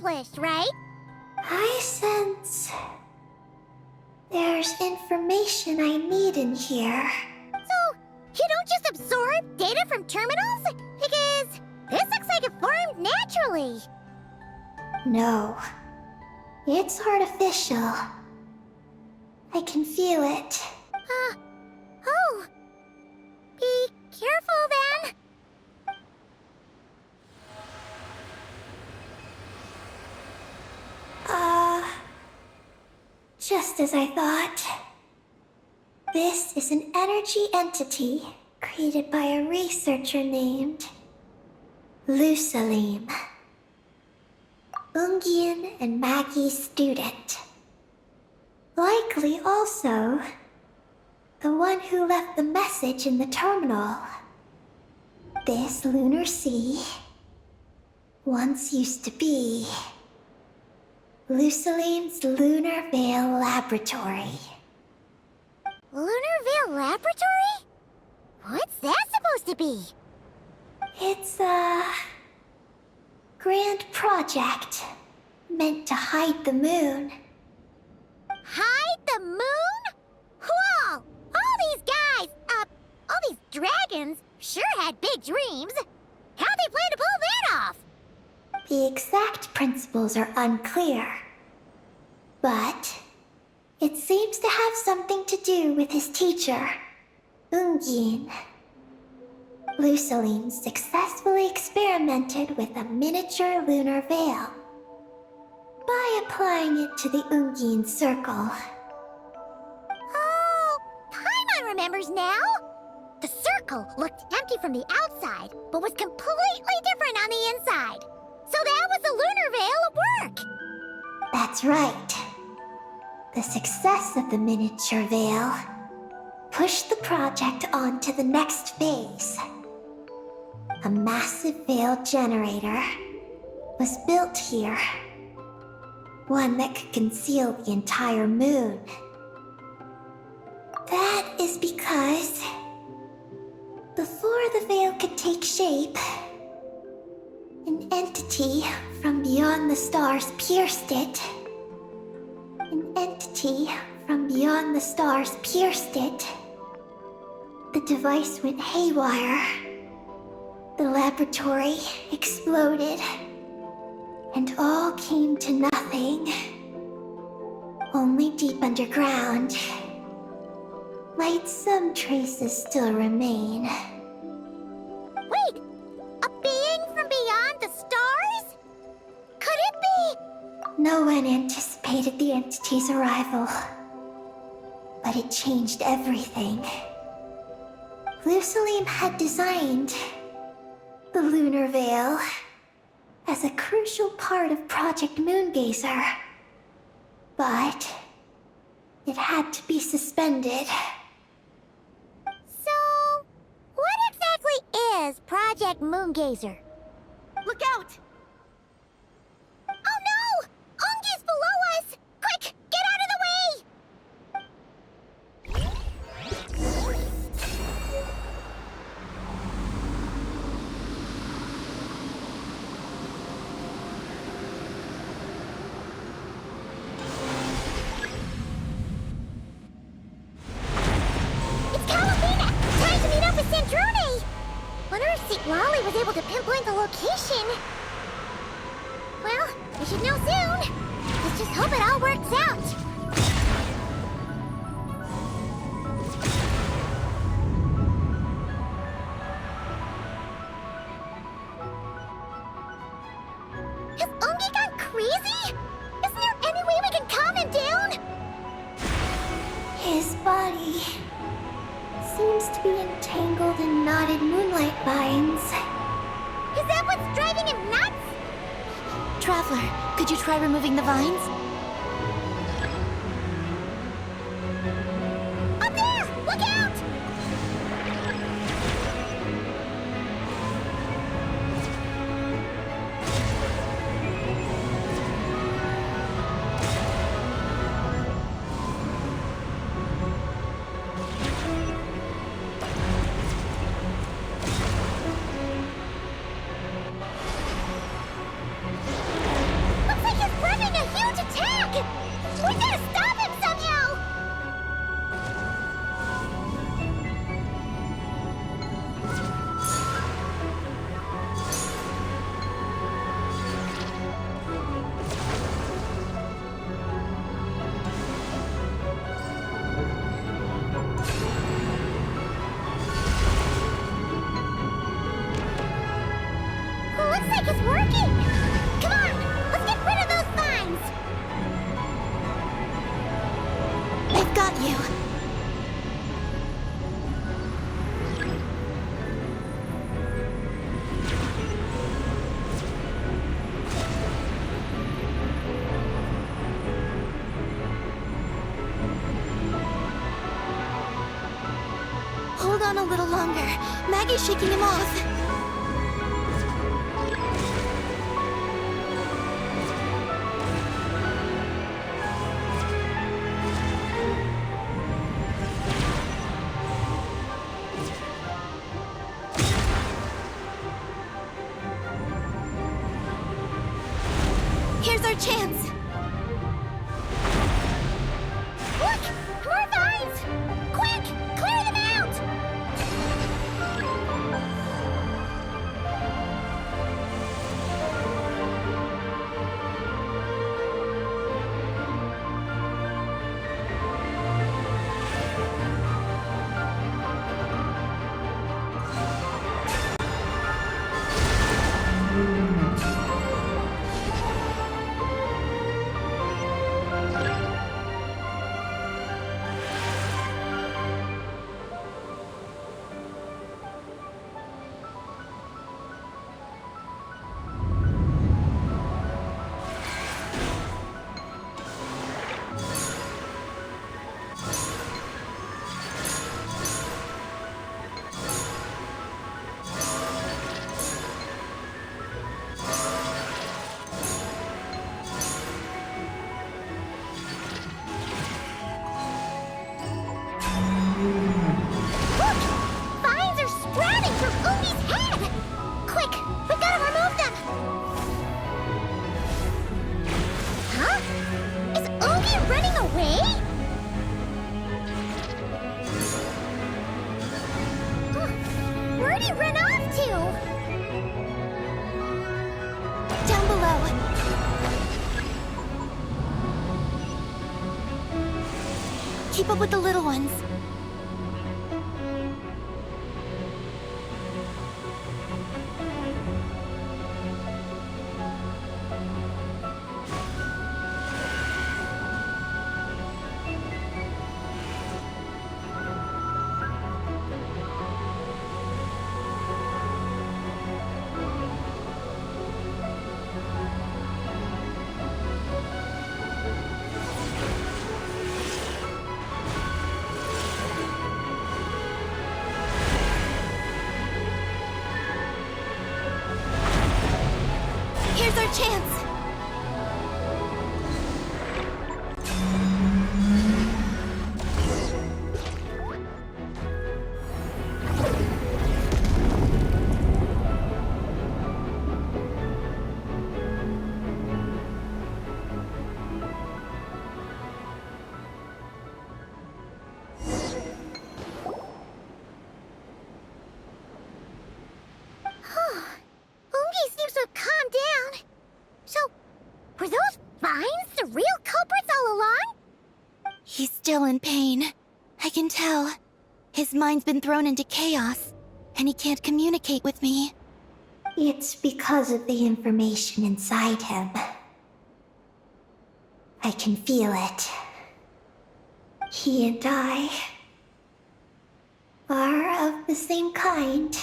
accomplished, right? I sense there's information I need in here. So, you don't just absorb data from terminals? Because this looks like it formed naturally. No, it's artificial. I can feel it. Oh. Be careful then. Just as I thought. This is an energy entity created by a researcher named Lusalim. Ungian and Maggie's student. Likely also the one who left the message in the terminal. This lunar sea once used to be Lusalim's Lunar Veil Laboratory. Lunar Veil Laboratory? What's that supposed to be? It's a grand project meant to hide the moon. Hide the moon? Whoa! All these guys, all these dragons sure had big dreams. How'd they plan to pull that off? The exact principles are unclear, but it seems to have something to do with his teacher, Ungian. Lusalim successfully experimented with a miniature lunar veil by applying it to the Ungian circle. Oh, Paimon remembers now. The circle looked empty from the outside, but was completely different on the inside. So that was the lunar veil at work. That's right. The success of the miniature veil pushed the project on to the next phase. A massive veil generator was built here. One that could conceal the entire moon. That is because before the veil could take shape, an entity from beyond the stars pierced it. An entity from beyond the stars pierced it. The device went haywire. The laboratory exploded. And all came to nothing. Only deep underground might some traces still remain. Wait! A being from beyond the stars? Could it be? No one anticipated the entity's arrival, but it changed everything. Lusalim had designed the lunar veil as a crucial part of Project Moongazer, but it had to be suspended. So, what exactly is Project Moongazer? Look out! Oh no! Ungi's below us! Quick, get out of the way! It's Calabina! Time to meet up with Sandrone! Wonder if St. Lolly was able to pinpoint the location. Well, we should know soon. Let's just hope it all works out. Has Ungi gone crazy? Isn't there any way we can calm him down? His body seems to be entangled in knotted moonlight vines. Is that what's driving him nuts? Traveler, could you try removing the vines? Up there! Look out! Looks Looks like it's working! Come on, let's get rid of those vines! I've got you. Hold on a little longer. Maggie's shaking him off. Here's our chance. Look! More vines! Quick! Clear them out! Keep up with the little ones. Here's our chance. Ungi seems to have calmed down. So, were those vines the real culprits all along? He's still in pain. I can tell. His mind's been thrown into chaos, and he can't communicate with me. It's because of the information inside him. I can feel it. He and I are of the same kind,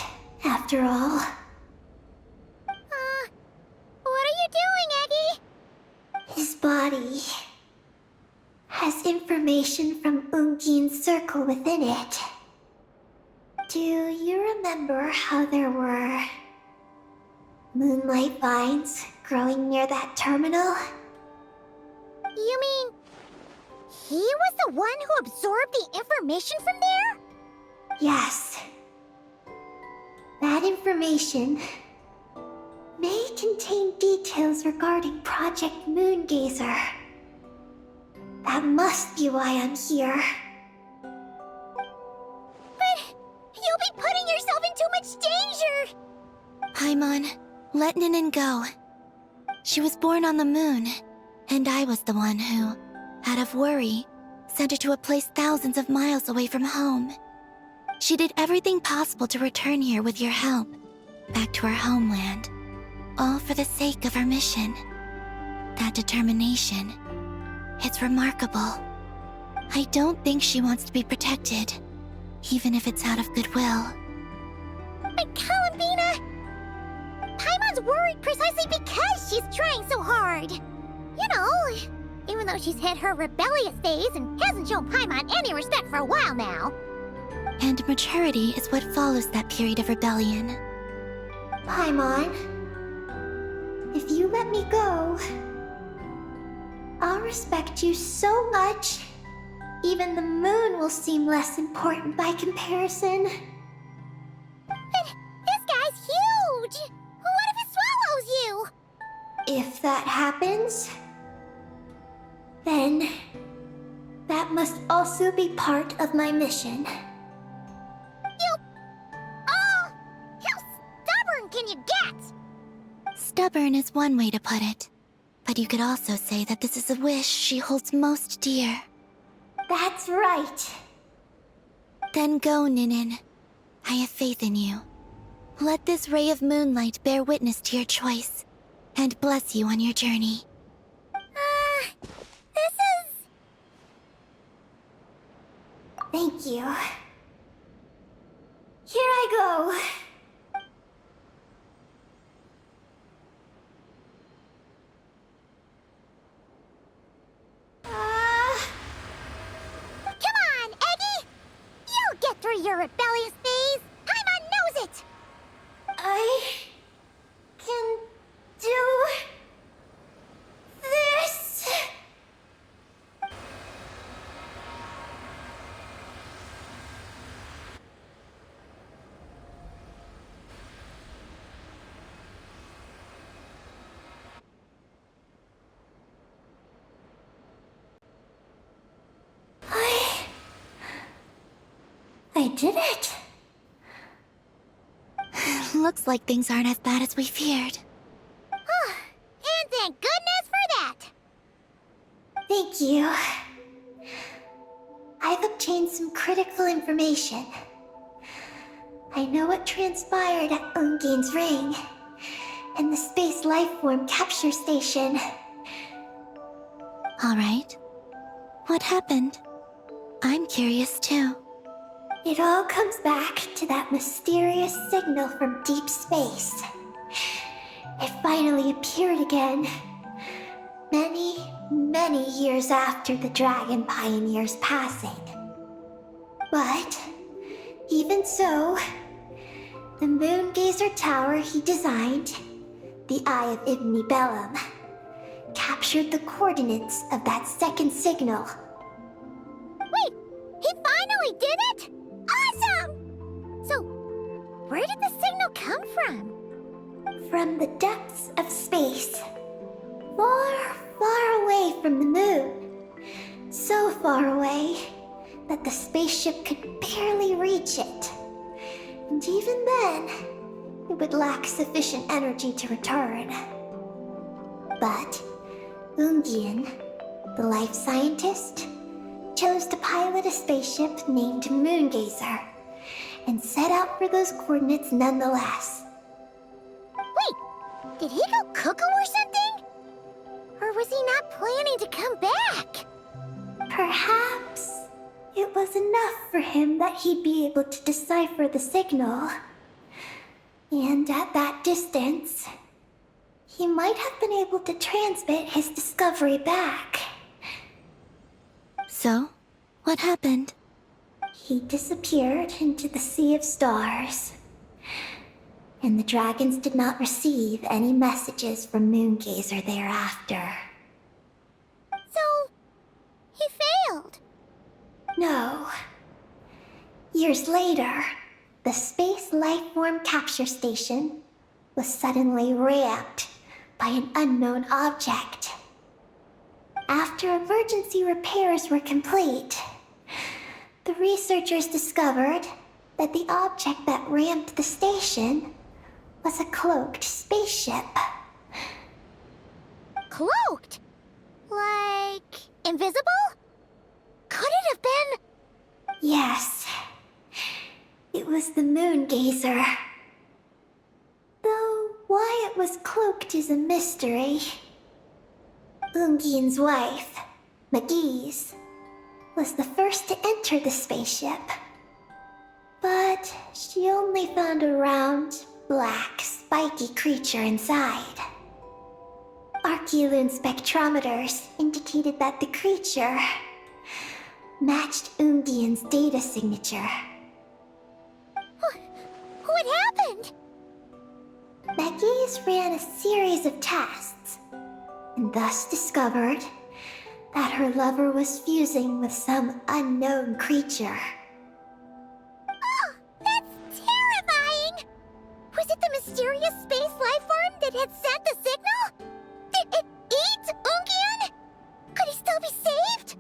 after all. What are you doing, Eggy? His body has information from Ungin's circle within it. Do you remember how there were moonlight vines growing near that terminal? You mean he was the one who absorbed the information from there? Yes. That information may contain details regarding Project Moongazer. That must be why I'm here. But you'll be putting yourself in too much danger! Paimon, let Ninin go. She was born on the moon, and I was the one who, out of worry, sent her to a place thousands of miles away from home. She did everything possible to return here with your help, back to her homeland. all for the sake of our mission. That determination, it's remarkable. I don't think she wants to be protected, even if it's out of goodwill. But Columbina! Paimon's worried precisely because she's trying so hard. You know, even though she's hit her rebellious phase and hasn't shown Paimon any respect for a while now. And maturity is what follows that period of rebellion. Paimon, if you let me go, I'll respect you so much, even the moon will seem less important by comparison. But this guy's huge! What if it swallows you? If that happens, then that must also be part of my mission. How stubborn can you get? Stubborn is one way to put it, but you could also say that this is a wish she holds most dear. That's right. Then go, Ninin. I have faith in you. Let this ray of moonlight bear witness to your choice, and bless you on your journey. This is... Thank you. Here I go. Come on, Eggy! You'll get through your rebellious phase! Paimon knows it! I can do this. I did it. Looks like things aren't as bad as we feared. And thank goodness for that! Thank you. I've obtained some critical information. I know what transpired at Ungain's ring and the space lifeform capture station. All right. What happened? I'm curious too. It all comes back to that mysterious signal from deep space. It finally appeared again. Many years after the Dragon Pioneer's passing. But, even so, the Moon Gazer Tower he designed, the Eye of Ibni Bellum, captured the coordinates of that second signal. Wait, he finally did it? Awesome! So, where did the signal come from? From the depths of space. Far away from the moon. So far away that the spaceship could barely reach it. And even then, it would lack sufficient energy to return. But Ungian, the life scientist, chose to pilot a spaceship named Moongazer and set out for those coordinates nonetheless. Wait, did he go cuckoo or something? Or was he not planning to come back? Perhaps it was enough for him that he'd be able to decipher the signal. And at that distance, he might have been able to transmit his discovery back. So, what happened? He disappeared into the sea of stars. And the dragons did not receive any messages from Moongazer thereafter. So, he failed. No. Years later, the Space Lifeform Capture Station was suddenly ramped by an unknown object. After emergency repairs were complete, the researchers discovered that the object that ramped the station was a cloaked spaceship. Cloaked? Like, invisible? Could it have been... Yes. It was the Moongazer. Though why it was cloaked as a mystery. Ungian's wife, McGee's, was the first to enter the spaceship. But she only found a round, black, spiky creature inside. Archeolune spectrometers indicated that the creature matched Ungian's data signature. What happened? McGee's ran a series of tests, and thus discovered that her lover was fusing with some unknown creature. Oh, that's terrifying! Was it the mysterious space life form that had sent the signal? Did it eat Ungian? Could he still be saved?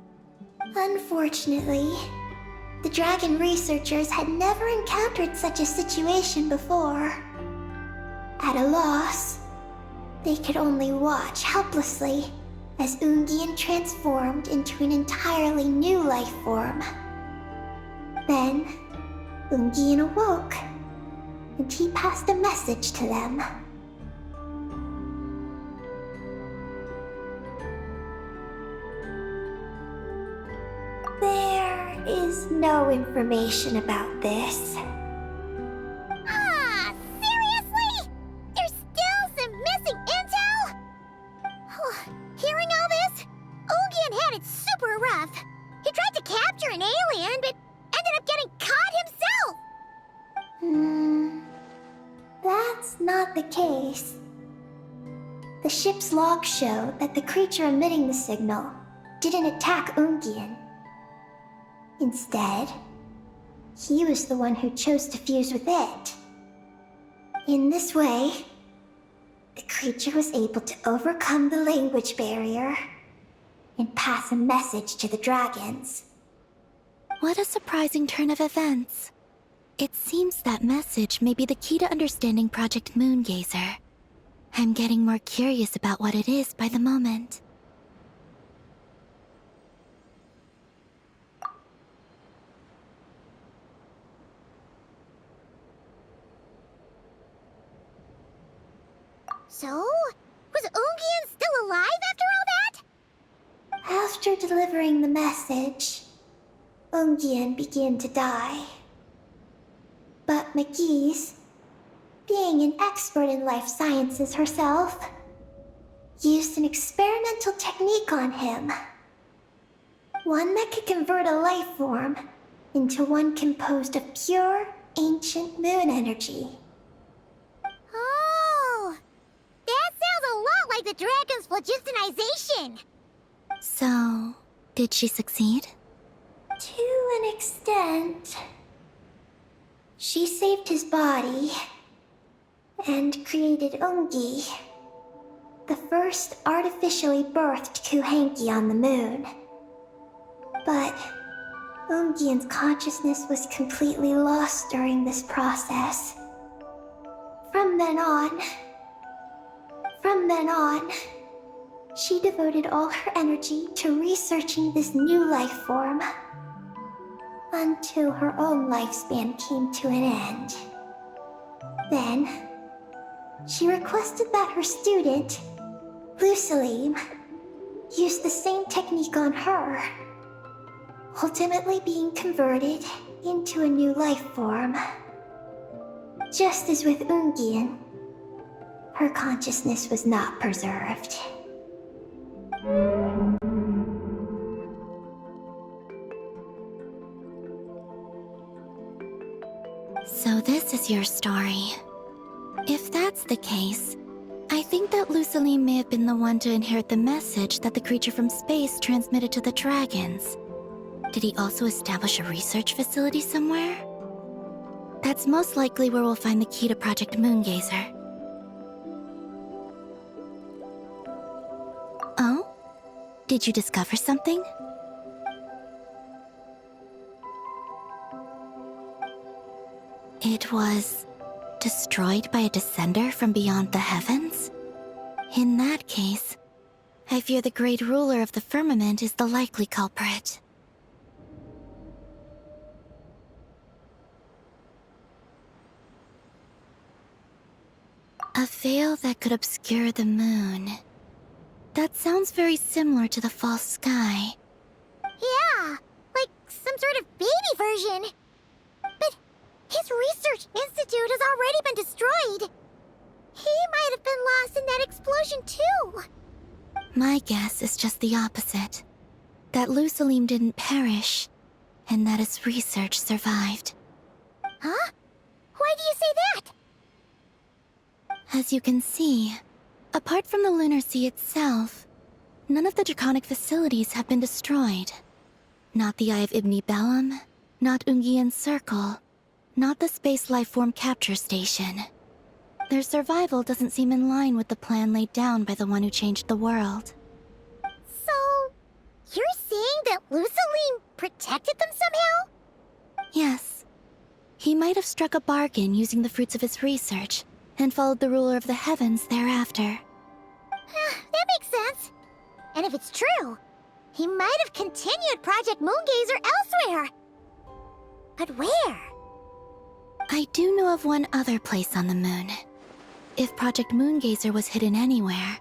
Unfortunately, the dragon researchers had never encountered such a situation before. At a loss, they could only watch helplessly as Ungian transformed into an entirely new life form. Then, Ungian awoke, and he passed a message to them. There is no information about this. Ah, seriously? There's still some missing intel? Hearing all this, Ungian had it super rough. He tried to capture an alien, but ended up getting caught himself. That's not the case. The ship's logs show that the creature emitting the signal didn't attack Ungian. Instead, he was the one who chose to fuse with it. In this way, the creature was able to overcome the language barrier and pass a message to the dragons. What a surprising turn of events. It seems that message may be the key to understanding Project Moongazer. I'm getting more curious about what it is by the moment. So, was Ungian still alive after all that? After delivering the message, Ungian began to die. But McGee's, being an expert in life sciences herself, used an experimental technique on him. One that could convert a life form into one composed of pure, ancient moon energy. Oh, that sounds a lot like the dragon's phlogistonization. So, did she succeed? To an extent. She saved his body and created Ungi, the first artificially birthed Kuhanki on the moon. But Ungian's consciousness was completely lost during this process. From then on, she devoted all her energy to researching this new life form, until her own lifespan came to an end. Then, she requested that her student, Lusalim, use the same technique on her, ultimately being converted into a new life form. Just as with Ungian, her consciousness was not preserved. So this is your story. If that's the case, I think that Lusaline may have been the one to inherit the message that the creature from space transmitted to the dragons. Did he also establish a research facility somewhere? That's most likely where we'll find the key to Project Moongazer. Oh? Did you discover something? It was destroyed by a descender from beyond the heavens? In that case, I fear the great ruler of the firmament is the likely culprit. A veil that could obscure the moon. That sounds very similar to the false sky. Yeah, like some sort of baby version. But his research institute has already been destroyed. He might have been lost in that explosion too. My guess is just the opposite. That Lusalim didn't perish, and that his research survived. Huh? Why do you say that? As you can see, apart from the Lunar Sea itself, none of the draconic facilities have been destroyed. Not the Eye of Ibni Bellum, not Ungian's Circle, not the Space Lifeform Capture Station. Their survival doesn't seem in line with the plan laid down by the one who changed the world. So, you're saying that Lusaline protected them somehow? Yes. He might have struck a bargain using the fruits of his research, and followed the ruler of the heavens thereafter. That makes sense. And if it's true, he might have continued Project Moongazer elsewhere. But where? I do know of one other place on the moon. If Project Moongazer was hidden anywhere,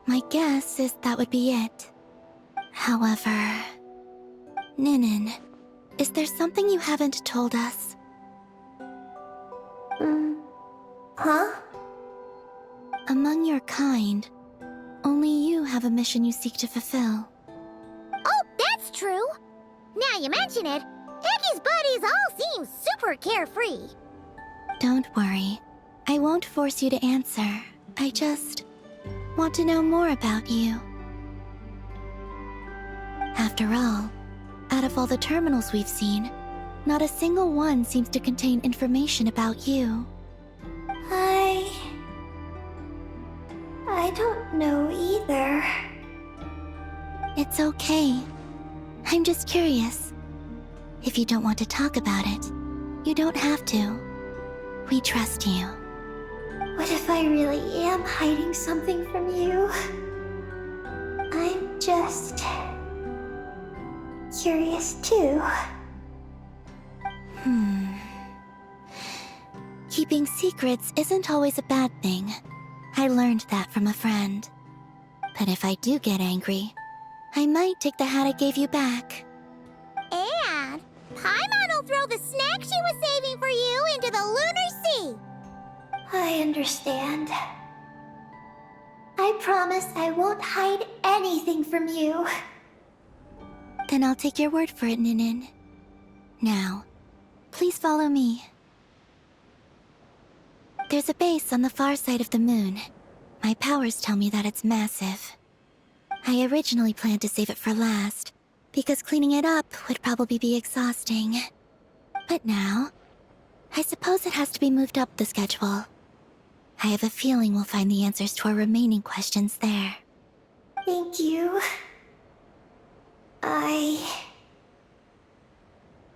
my guess is that would be it. However... Ninin, is there something you haven't told us? Huh? Among your kind, only you have a mission you seek to fulfill. Oh, that's true. Now you mention it, Peggy's buddies all seem super carefree. Don't worry. I won't force you to answer. I just want to know more about you. After all, out of all the terminals we've seen, not a single one seems to contain information about you. I don't know either. It's okay. I'm just curious. If you don't want to talk about it, you don't have to. We trust you. What if I really am hiding something from you? I'm just... curious too. Keeping secrets isn't always a bad thing. I learned that from a friend. But if I do get angry, I might take the hat I gave you back. And Paimon will throw the snack she was saving for you into the Lunar Sea. I understand. I promise I won't hide anything from you. Then I'll take your word for it, Ninin. Now, please follow me. There's a base on the far side of the moon. My powers tell me that it's massive. I originally planned to save it for last, because cleaning it up would probably be exhausting. But now, I suppose it has to be moved up the schedule. I have a feeling we'll find the answers to our remaining questions there. Thank you.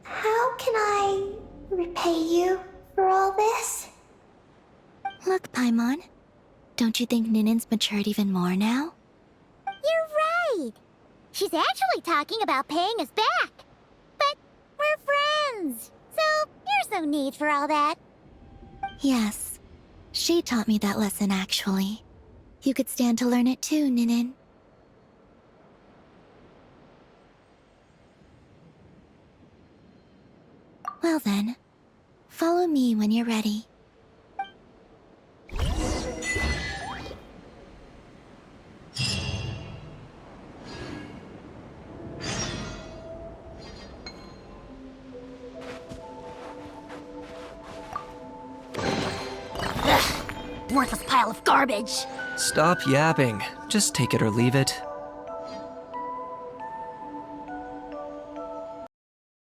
How can I repay you for all this? Look, Paimon. Don't you think Ninin's matured even more now? You're right. She's actually talking about paying us back. But we're friends, so there's no need for all that. Yes. She taught me that lesson, actually. You could stand to learn it too, Ninin. Well then, follow me when you're ready. Worthless pile of garbage. Stop yapping. Just take it or leave it.